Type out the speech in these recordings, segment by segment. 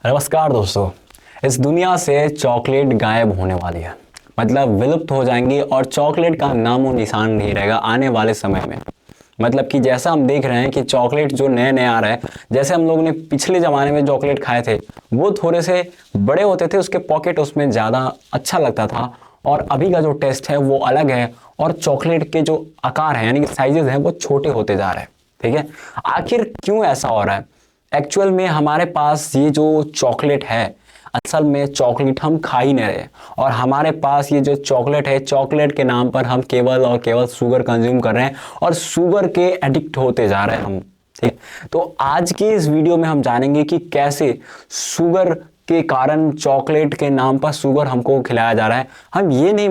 नमस्कार दोस्तों। इस दुनिया से चॉकलेट गायब होने वाली है, मतलब विलुप्त हो जाएंगी और चॉकलेट का नामो निशान नहीं रहेगा आने वाले समय में। मतलब कि जैसा हम देख रहे हैं कि चॉकलेट जो नए नए आ रहे हैं, जैसे हम लोगों ने पिछले ज़माने में चॉकलेट खाए थे वो थोड़े से बड़े होते थे, उसके पॉकेट उसमें ज़्यादा अच्छा लगता था, और अभी का जो टेस्ट है वो अलग है और चॉकलेट के जो आकार हैं यानी कि साइजेस हैं वो छोटे होते जा रहे हैं। ठीक है, आखिर क्यों ऐसा हो रहा है? एक्चुअल में हमारे पास ये जो चॉकलेट है, असल में चॉकलेट हम खा ही नहीं रहे, और हमारे पास ये जो चॉकलेट है, चॉकलेट के नाम पर हम केवल और केवल शुगर कंज्यूम कर रहे हैं और शुगर के एडिक्ट होते जा रहे हैं हम। ठीक, तो आज की इस वीडियो में हम जानेंगे कि कैसे शुगर के कारण चॉकलेट के नाम पर शुगर हमको खिलाया जा रहा है। हम ये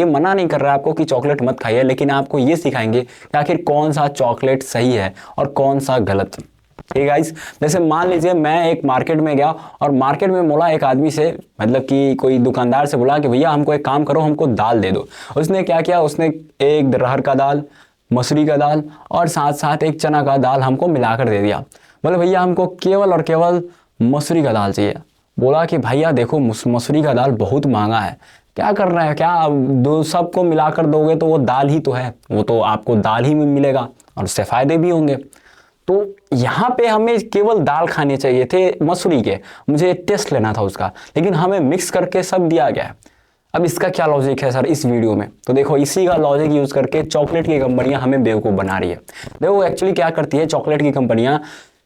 मना नहीं कर रहे आपको कि चॉकलेट मत खाइए, लेकिन आपको ये सिखाएंगे कि आखिर कौन सा चॉकलेट सही है और कौन सा गलत। ठीक गाइस, जैसे मान लीजिए मैं एक मार्केट में गया और मार्केट में बोला एक आदमी से, मतलब कि कोई दुकानदार से बोला कि भैया हमको एक काम करो, हमको दाल दे दो। उसने क्या किया, उसने एक अरहर का दाल, मसूरी का दाल और साथ साथ एक चना का दाल हमको मिलाकर दे दिया। बोले भैया हमको केवल और केवल मसूरी का दाल चाहिए। बोला कि भैया देखो मसूरी का दाल बहुत महंगा है, क्या कर रहे हैं, क्या दो सबको मिलाकर दोगे तो वो दाल ही तो है, वो तो आपको दाल ही में मिलेगा और उससे फायदे भी होंगे। तो यहाँ पे हमें केवल दाल खाने चाहिए थे मसूरी के, मुझे टेस्ट लेना था उसका, लेकिन हमें मिक्स करके सब दिया गया है। अब इसका क्या लॉजिक है सर इस वीडियो में? तो देखो, इसी का लॉजिक यूज करके चॉकलेट की कंपनियां हमें बेवकूफ़ बना रही है। देखो एक्चुअली क्या करती है चॉकलेट की कंपनियां,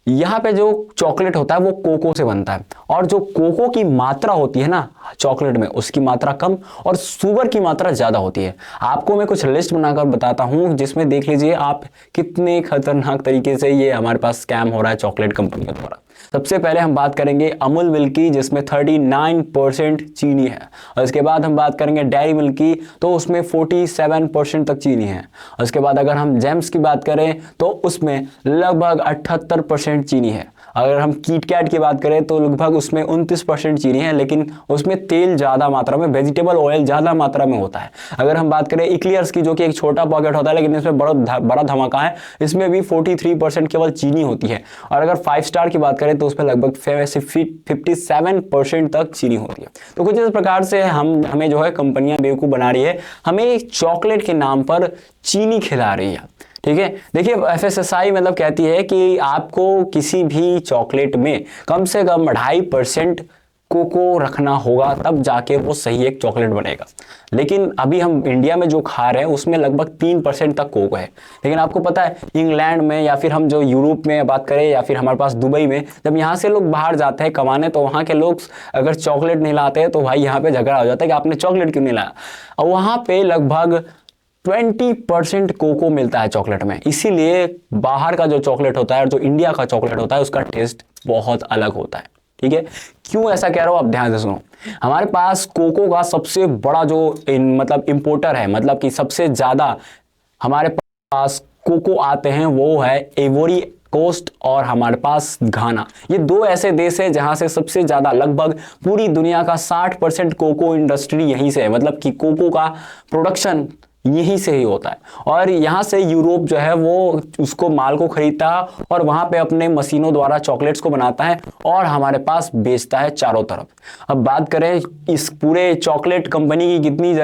यहाँ पे जो चॉकलेट होता है वो कोको से बनता है, और जो कोको की मात्रा होती है ना चॉकलेट में, उसकी मात्रा कम और शुगर की मात्रा ज्यादा होती है। आपको मैं कुछ लिस्ट बनाकर बताता हूं जिसमें देख लीजिए आप कितने खतरनाक तरीके से ये हमारे पास स्कैम हो रहा है चॉकलेट कंपनियों द्वारा। सबसे पहले हम बात करेंगे अमूल मिल्क की, जिसमें 39% चीनी है, और इसके बाद हम बात करेंगे डेयरी मिल्क की, तो उसमें 47% तक चीनी है। और इसके बाद अगर हम जेम्स की बात करें तो उसमें लगभग 78% चीनी है। अगर हम किटकैट की बात करें तो लगभग उसमें 29% चीनी है, लेकिन उसमें तेल ज़्यादा मात्रा में, वेजिटेबल ऑयल ज़्यादा मात्रा में होता है। अगर हम बात करें इक्लियर्स की, जो कि एक छोटा पॉकेट होता है लेकिन इसमें बड़ा धमाका है, इसमें भी 43% केवल चीनी होती है। और अगर 5 स्टार की बात करें तो उसमें लगभग 57% तक चीनी होती है। तो कुछ इस प्रकार से हमें जो है कंपनियां बेवकूफ़ बना रही है, हमें चॉकलेट के नाम पर चीनी खिला रही है। ठीक है, देखिए FSSAI मतलब कहती है कि आपको किसी भी चॉकलेट में कम से कम 2.5% कोको रखना होगा, तब जाके वो सही एक चॉकलेट बनेगा। लेकिन अभी हम इंडिया में जो खा रहे हैं उसमें लगभग 3% तक कोको है। लेकिन आपको पता है इंग्लैंड में, या फिर हम जो यूरोप में बात करें, या फिर हमारे पास दुबई में, जब यहाँ से लोग बाहर जाते हैं कमाने, तो वहाँ के लोग अगर चॉकलेट नहीं लाते हैं तो भाई यहाँ पे झगड़ा हो जाता है कि आपने चॉकलेट क्यों नहीं लाया। और वहाँ पे लगभग 20% कोको मिलता है चॉकलेट में। इसीलिए बाहर का जो चॉकलेट होता है और जो इंडिया का चॉकलेट होता है उसका टेस्ट बहुत अलग होता है। ठीक है, क्यों ऐसा कह रहा हूं आप ध्यान से सुनो। हमारे पास कोको का सबसे बड़ा जो मतलब इंपोर्टर है, मतलब कि सबसे ज्यादा हमारे पास कोको आते हैं, वो है एवोरी कोस्ट और हमारे पास घाना। ये दो ऐसे देश हैं जहां से सबसे ज्यादा, लगभग पूरी दुनिया का 60% कोको इंडस्ट्री यहीं से है, मतलब कि कोको का प्रोडक्शन यहीं से ही होता है। और यहाँ से यूरोप जो है वो उसको माल को खरीदता है और वहाँ पे अपने मशीनों द्वारा चॉकलेट्स को बनाता है और हमारे पास बेचता है चारों तरफ। अब बात करें इस पूरे चॉकलेट कंपनी की कितनी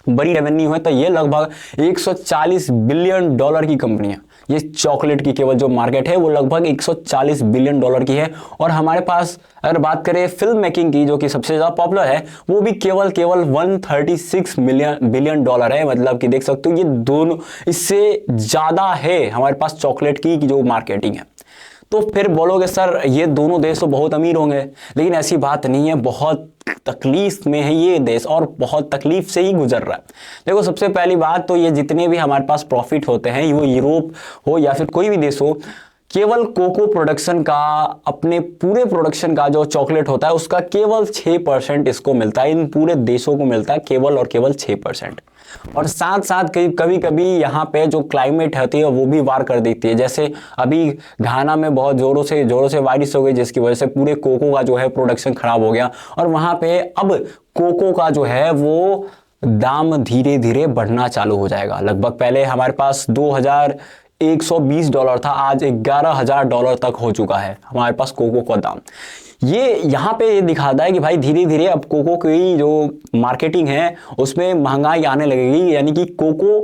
बड़ी रेवेन्यू है, तो ये लगभग 140 बिलियन डॉलर की कंपनी है। ये चॉकलेट की केवल जो मार्केट है वो लगभग 140 बिलियन डॉलर की है। और हमारे पास अगर बात करें फिल्म मेकिंग की, जो कि सबसे ज़्यादा पॉपुलर है, वो भी केवल 136 बिलियन डॉलर है। मतलब कि देख सकते हो ये दोनों, इससे ज़्यादा है हमारे पास चॉकलेट की जो मार्केटिंग है। तो फिर बोलोगे सर ये दोनों देश तो बहुत अमीर होंगे, लेकिन ऐसी बात नहीं है। बहुत तकलीफ में है ये देश और बहुत तकलीफ से ही गुजर रहा है। देखो सबसे पहली बात तो ये जितने भी हमारे पास प्रॉफिट होते हैं, वो यूरोप हो या फिर कोई भी देश हो, केवल कोको प्रोडक्शन का, अपने पूरे प्रोडक्शन का जो चॉकलेट होता है उसका केवल 6% इसको मिलता है। इन पूरे देशों को मिलता है केवल और केवल 6%। और साथ साथ कभी कभी यहाँ पे जो क्लाइमेट होती है वो भी वार कर देती है। जैसे अभी घाना में बहुत जोरों से बारिश हो गई, जिसकी वजह से पूरे कोको का जो है प्रोडक्शन खराब हो गया, और वहाँ पे अब कोको का जो है वो दाम धीरे धीरे बढ़ना चालू हो जाएगा। लगभग पहले हमारे पास $2120 था, आज $11,000 तक हो चुका है हमारे पास कोको का दाम। ये यहाँ पे ये दिखाता है कि भाई धीरे धीरे अब कोको की जो मार्केटिंग है उसमें महंगाई आने लगेगी, यानी कि कोको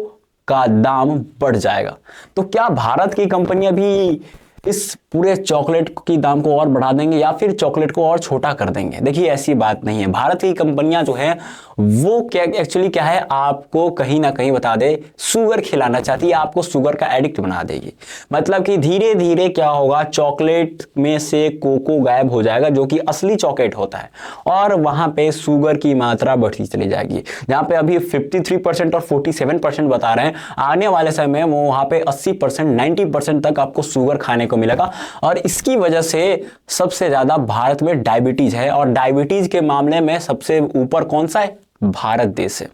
का दाम बढ़ जाएगा। तो क्या भारत की कंपनियां भी इस पूरे चॉकलेट की दाम को और बढ़ा देंगे या फिर चॉकलेट को और छोटा कर देंगे? देखिए ऐसी बात नहीं है। भारत की कंपनियां जो है वो क्या एक्चुअली क्या है, आपको कहीं ना कहीं बता दे शुगर खिलाना चाहती है, आपको शुगर का एडिक्ट बना देगी। मतलब कि धीरे धीरे क्या होगा, चॉकलेट में से कोको गायब हो जाएगा जो कि असली चॉकलेट होता है, और वहां पे शुगर की मात्रा बढ़ती चली जाएगी। जहां पे अभी 53% और 47% बता रहे हैं, आने वाले समय में वो वहां पे 80% 90% तक आपको शुगर खाने को मिलेगा। और इसकी वजह से सबसे ज्यादा भारत में डायबिटीज है, और डायबिटीज के मामले में सबसे ऊपर कौन सा है? भारत देश है।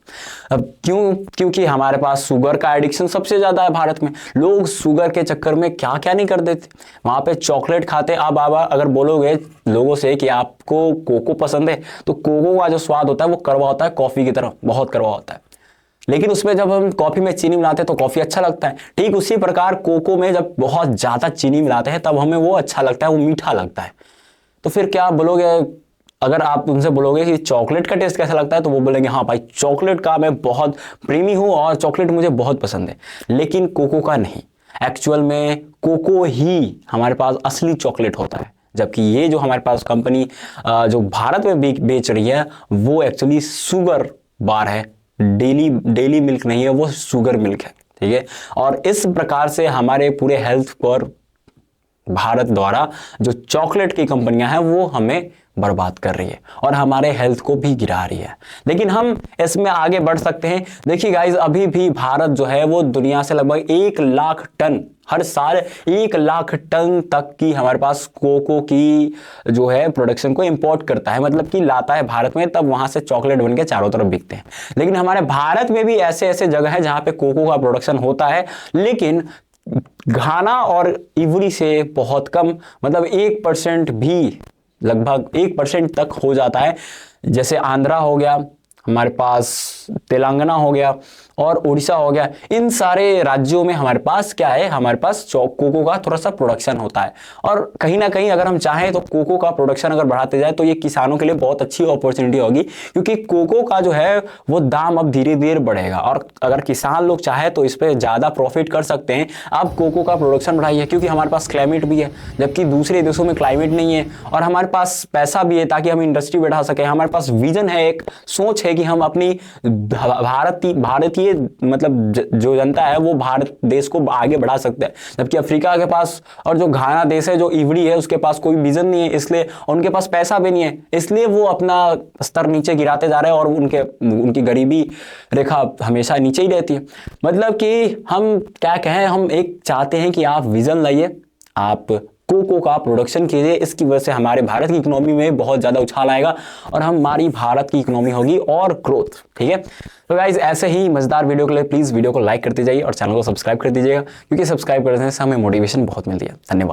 अब क्यों? क्योंकि हमारे पास शुगर का एडिक्शन सबसे ज्यादा है भारत में। लोग शुगर के चक्कर में क्या क्या नहीं कर देते, वहां पे चॉकलेट खाते। अब आप अगर बोलोगे लोगों से कि आपको कोको पसंद है, तो कोको का जो स्वाद होता है वो कड़वा होता है, कॉफी की तरह बहुत कड़वा होता है। लेकिन उसमें जब हम कॉफी में चीनी मिलाते हैं तो कॉफी अच्छा लगता है। ठीक उसी प्रकार कोको में जब बहुत ज्यादा चीनी मिलाते हैं तब हमें वो अच्छा लगता है, वो मीठा लगता है। तो फिर क्या बोलोगे, अगर आप उनसे बोलोगे कि चॉकलेट का टेस्ट कैसा लगता है, तो वो बोलेंगे हाँ भाई चॉकलेट का मैं बहुत प्रेमी हूं और चॉकलेट मुझे बहुत पसंद है, लेकिन कोको का नहीं। एक्चुअल में कोको ही हमारे पास असली चॉकलेट होता है, जबकि ये जो हमारे पास कंपनी जो भारत में बेच रही है वो एक्चुअली शुगर बार है, डेली मिल्क नहीं है, वो शुगर मिल्क है। ठीक है, और इस प्रकार से हमारे पूरे हेल्थ पर भारत द्वारा जो चॉकलेट की कंपनियां हैं वो हमें बर्बाद कर रही है और हमारे हेल्थ को भी गिरा रही है। लेकिन हम इसमें आगे बढ़ सकते हैं। देखिए गाइस, अभी भी भारत जो है वो दुनिया से लगभग 1 लाख टन, हर साल 1 लाख टन तक की हमारे पास कोको की जो है प्रोडक्शन को इंपोर्ट करता है, मतलब कि लाता है भारत में, तब वहां से चॉकलेट बन के चारों तरफ बिकते हैं। लेकिन हमारे भारत में भी ऐसे ऐसे जगह है जहां पे कोको का प्रोडक्शन होता है, लेकिन घाना और इवरी से बहुत कम, मतलब 1% भी, लगभग 1% तक हो जाता है। जैसे आंध्रा हो गया, हमारे पास तेलंगाना हो गया और उड़ीसा हो गया, इन सारे राज्यों में हमारे पास क्या है, हमारे पास कोको का थोड़ा सा प्रोडक्शन होता है। और कहीं ना कहीं अगर हम चाहें तो कोको का प्रोडक्शन अगर बढ़ाते जाए तो ये किसानों के लिए बहुत अच्छी अपॉर्चुनिटी होगी, क्योंकि कोको का जो है वो दाम अब धीरे धीरे बढ़ेगा, और अगर किसान लोग चाहे तो इस पर ज़्यादा प्रॉफिट कर सकते हैं। आप कोको का प्रोडक्शन बढ़ाइए, क्योंकि हमारे पास क्लाइमेट भी है, जबकि दूसरे देशों में क्लाइमेट नहीं है, और हमारे पास पैसा भी है ताकि हम इंडस्ट्री बढ़ा सकें। हमारे पास विजन है, एक सोच है कि हम अपनी भारतीय मतलब जो जनता है वो भारत देश को आगे बढ़ा सकते हैं। जबकि अफ्रीका के पास और जो घाना देश है, जो इवरी है, उसके पास कोई विजन नहीं है, इसलिए उनके पास पैसा भी नहीं है, इसलिए वो अपना स्तर नीचे गिराते जा रहे हैं और उनकी गरीबी रेखा हमेशा नीचे ही रहती है। मतलब कि हम क्या कहें, हम एक चाहते हैं कि आप विजन लाइए, आप कोको का प्रोडक्शन कीजिए। इसकी वजह से हमारे भारत की इकोनॉमी में बहुत ज़्यादा उछाल आएगा और हमारी भारत की इकोनॉमी होगी और ग्रोथ। ठीक है, तो गाइज ऐसे ही मजेदार वीडियो के लिए प्लीज़ वीडियो को लाइक करते जाइए और चैनल को सब्सक्राइब कर दीजिएगा, क्योंकि सब्सक्राइब करने से हमें मोटिवेशन बहुत मिलती है। धन्यवाद।